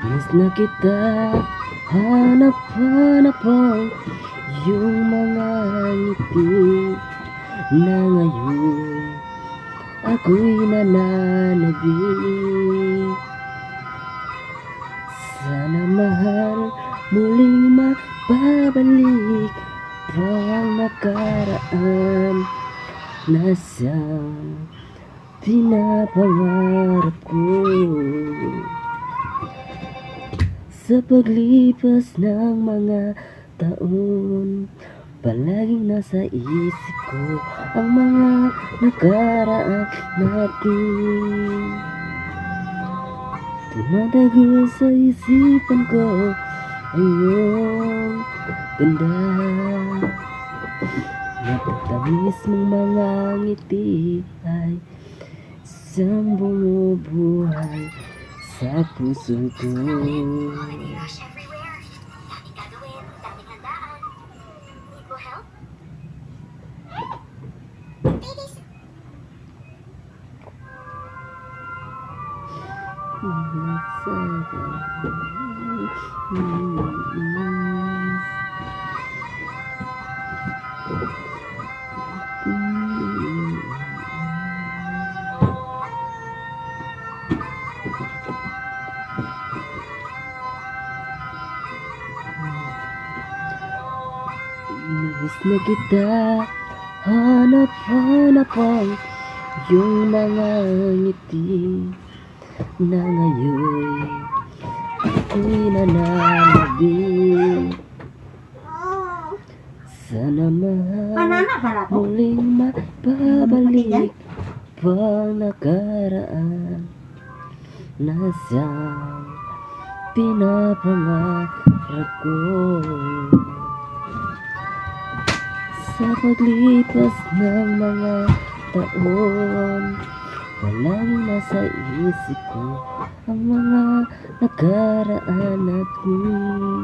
Miss na kita, hanap-hanap ang iyong mga ngiti na ngayon ako'y nananabik. Sana mahal muling mapabalik ang nakaraan na siyang pinapangarap ko. Sa paglipas ng mga taon, palaging nasa isip ko ang mga nakaraan natin. Tumatago sa isipan ko ang iyong ganda. Matatamis mong mga ngiti ay isang bumubuhay sa puso ko. Daming rush everywhere. Daming gagawin, daming handaan. Need mo help? Ladies, Namiss na kita, hanap-hanap ang iyong mga ngiti na ngayon ako'y nananabik. Sana mahal muling mapabalik ang nakaraan na siyang pinapangarap ko. Sa paglipas ng mga taon, palaging nasa isip ko ang mga nakaraan natin.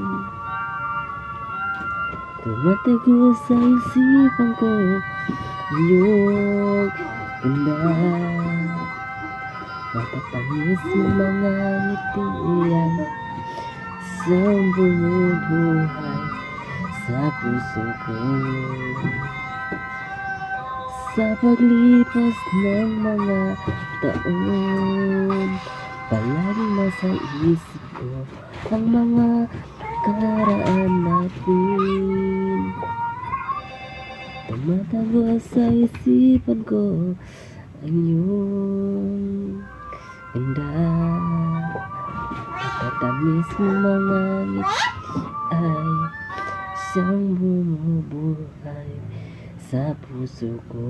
Tumatago sa isipan ko ang iyong ganda. Matatamis mong mga ngiti ay isang bumubuhay sa puso ko. Sa paglipas ng mga taon, palaging nasa isip ko ang mga nakaraan natin. Tumatago sa isipan ko ang iyong ganda. Matatamis mong mga ngiti ay siyang bumubuhay sa puso ko.